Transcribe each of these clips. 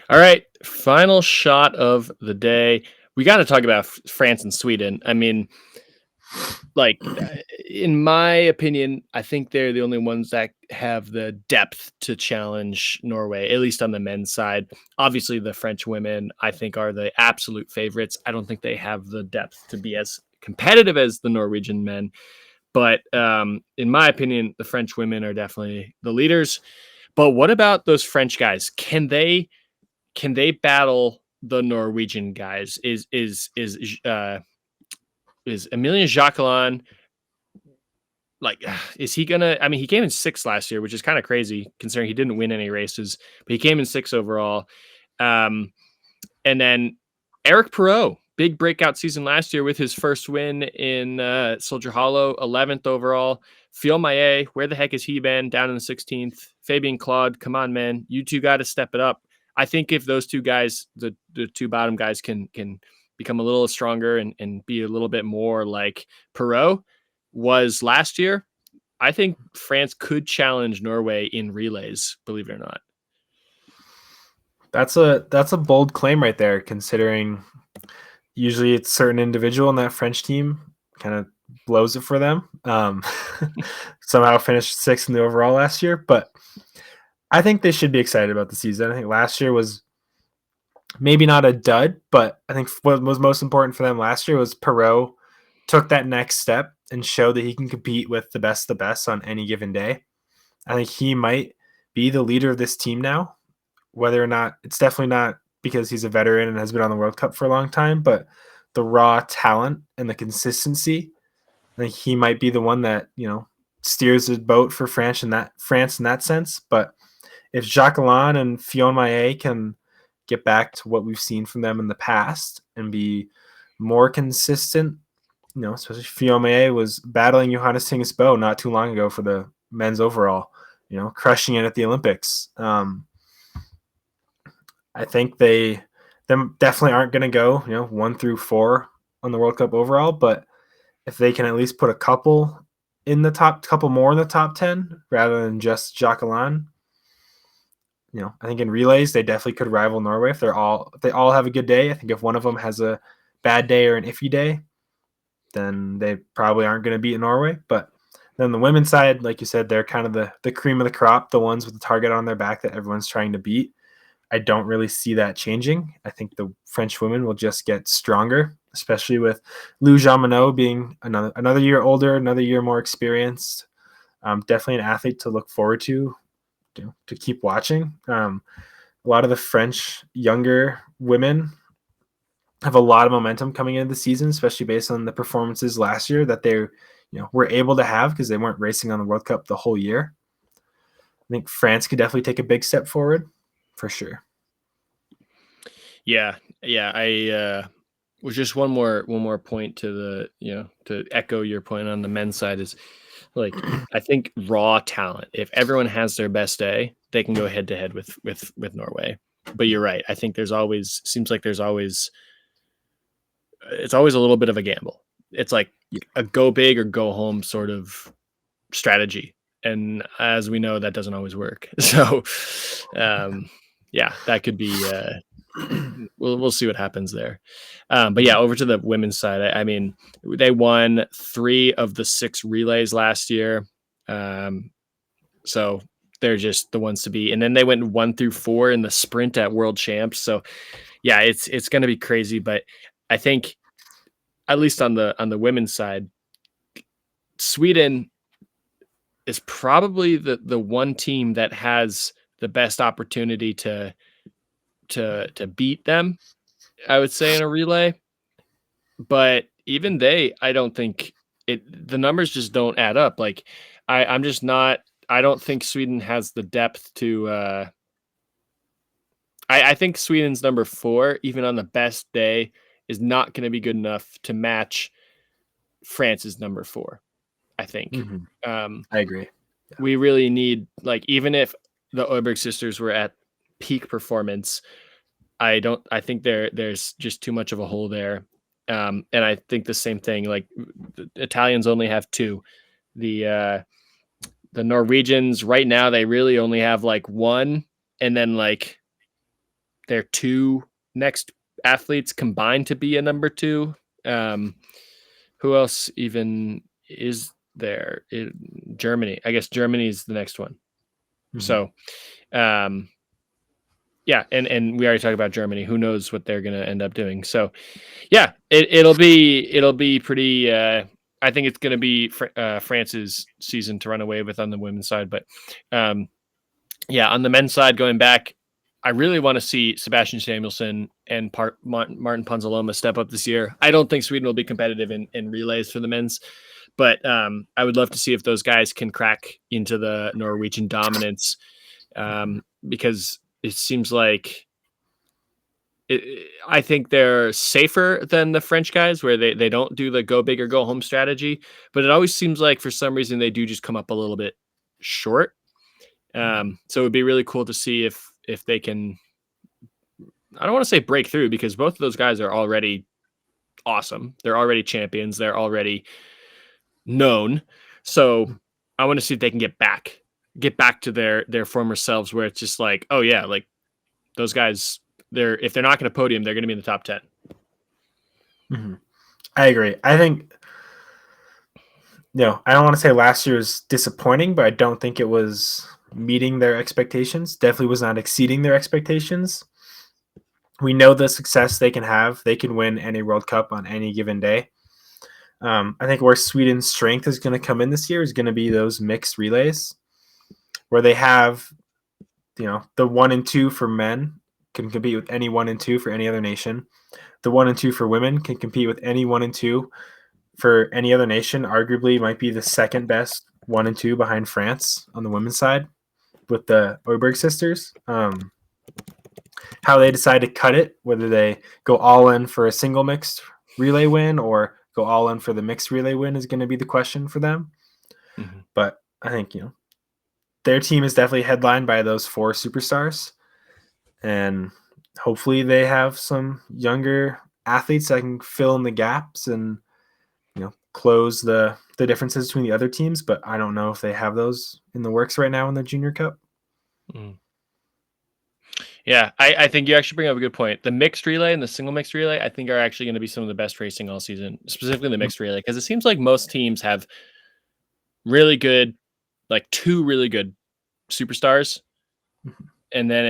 All right, final shot of the day. We got to talk about France and Sweden. I mean, in my opinion, I think they're the only ones that have the depth to challenge Norway, at least on the men's side. Obviously, the French women, I think, are the absolute favorites. I don't think they have the depth to be as competitive as the Norwegian men. But in my opinion, the French women are definitely the leaders. But what about those French guys? Can they battle the Norwegian guys? Is Emilien Jacquelin like? Is he gonna? I mean, he came in sixth last year, which is kind of crazy considering he didn't win any races, but he came in sixth overall. Um, and then Eric Perot, big breakout season last year with his first win in Soldier Hollow, 11th overall. Fionn Maillet, where the heck has he been? Down in the 16th. Fabian Claude, come on, man. You two got to step it up. I think if those two guys, the two bottom guys, can become a little stronger and be a little bit more like Perot was last year, I think France could challenge Norway in relays, believe it or not. That's a bold claim right there, considering usually it's a certain individual in that French team kind of blows it for them. Somehow finished sixth in the overall last year, but I think they should be excited about the season. I think last year was maybe not a dud, but I think what was most important for them last year was Perot took that next step and showed that he can compete with the best of the best on any given day. I think he might be the leader of this team now, whether or not it's definitely not because he's a veteran and has been on the World Cup for a long time, but the raw talent and the consistency, I think he might be the one that, steers the boat for France in that sense. But if Jacquelin and Fionn Maillet can get back to what we've seen from them in the past and be more consistent, especially Fionn Maillet was battling Johannes Tingus Bo not too long ago for the men's overall, crushing it at the Olympics. I think them definitely aren't going to go, 1 through 4 on the World Cup overall, but if they can at least put a couple more in the top 10 rather than just Jacquelin, I think in relays they definitely could rival Norway if they all have a good day. I think if one of them has a bad day or an iffy day, then they probably aren't going to beat Norway. But then the women's side, like you said, they're kind of the cream of the crop, the ones with the target on their back that everyone's trying to beat. I don't really see that changing. I think the French women will just get stronger, especially with Lou Jean-Monod being another year older, another year more experienced. Definitely an athlete to look forward to keep watching. A lot of the French younger women have a lot of momentum coming into the season, especially based on the performances last year that they were able to have because they weren't racing on the World Cup the whole year. I think France could definitely take a big step forward. For sure. Yeah. I was just one more point to to echo your point on the men's side is like I think raw talent. If everyone has their best day, they can go head to head with Norway. But you're right. I think it's always a little bit of a gamble. It's like a go big or go home sort of strategy. And as we know, that doesn't always work. So, yeah, that could be. We'll see what happens there. But yeah, over to the women's side. I mean, they won 3 of the 6 relays last year, so they're just the ones to be. And then they went 1 through 4 in the sprint at World Champs. So yeah, it's going to be crazy. But I think at least on the women's side, Sweden is probably the one team that has the best opportunity to beat them, I would say, in a relay. But even I don't think the numbers just don't add up. Like I'm just not, I don't think Sweden has the depth to, I think Sweden's number 4, even on the best day, is not going to be good enough to match France's number 4. I think. Mm-hmm. I agree. Yeah. We really need, like, even if the Oberg sisters were at peak performance, I think there's just too much of a hole there. And I think the same thing, like the Italians only have 2. The Norwegians right now, they really only have like 1, and then like their two next athletes combined to be a number two. Who else even is there? Germany. I guess Germany is the next one. Mm-hmm. So, yeah, and we already talked about Germany. Who knows what they're going to end up doing? So, yeah, it'll be pretty. I think it's going to be France's season to run away with on the women's side, but yeah, on the men's side, going back, I really want to see Sebastian Samuelsson and Martin Ponzaloma step up this year. I don't think Sweden will be competitive in relays for the men's, but I would love to see if those guys can crack into the Norwegian dominance, because it seems like I think they're safer than the French guys, where they don't do the go big or go home strategy, but it always seems like for some reason they do just come up a little bit short. So it would be really cool to see if they can, I don't want to say break through, because both of those guys are already awesome. They're already champions. They're already known. So I want to see if they can get back to their former selves, where it's just like, oh yeah, like those guys, if they're not going to podium, they're going to be in the top 10. Mm-hmm. I agree. I think, I don't want to say last year was disappointing, but I don't think it was meeting their expectations. Definitely was not exceeding their expectations. We know the success they can have. They can win any World Cup on any given day. I think where Sweden's strength is going to come in this year is going to be those mixed relays, where they have, the 1 and 2 for men can compete with any 1 and 2 for any other nation. The 1 and 2 for women can compete with any 1 and 2 for any other nation. Arguably might be the second best 1 and 2 behind France on the women's side with the Oberg sisters. How they decide to cut it, whether they go all in for a single mixed relay win or go all in for the mixed relay win, is going to be the question for them. Mm-hmm. But I think, their team is definitely headlined by those 4 superstars, and hopefully they have some younger athletes that can fill in the gaps and, close the differences between the other teams. But I don't know if they have those in the works right now in the Junior Cup. Mm. Yeah, I think you actually bring up a good point. The mixed relay and the single mixed relay, I think, are actually going to be some of the best racing all season, specifically the mixed relay, because it seems like most teams have really good, like 2 really good superstars, and then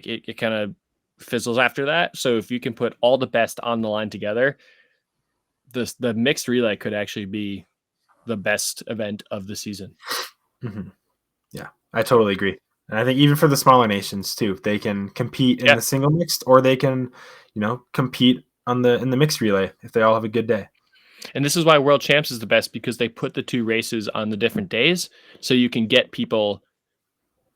it kind of fizzles after that. So if you can put all the best on the line together, the mixed relay could actually be the best event of the season. Mm-hmm. Yeah, I totally agree. And I think even for the smaller nations too, they can compete in the single mixed, or they can, compete in the mixed relay if they all have a good day. And this is why World Champs is the best, because they put the 2 races on the different days, so you can get people,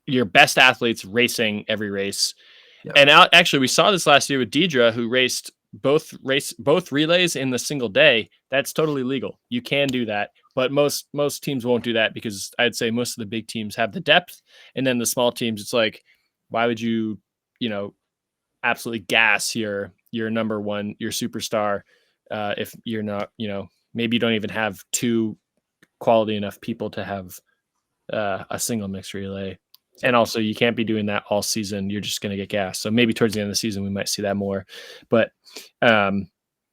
your best athletes, racing every race. Yep. And actually, we saw this last year with Deidre, who raced both relays in the single day. That's totally legal. You can do that, but most teams won't do that, because I'd say most of the big teams have the depth, and then the small teams, it's like, why would you, absolutely gas your number one, your superstar, if you're not, maybe you don't even have 2 quality enough people to have a single mixed relay. And also, you can't be doing that all season. You're just going to get gas. So maybe towards the end of the season, we might see that more. But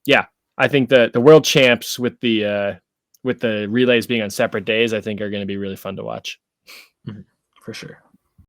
yeah, I think the world champs with the relays being on separate days, I think, are going to be really fun to watch. For sure.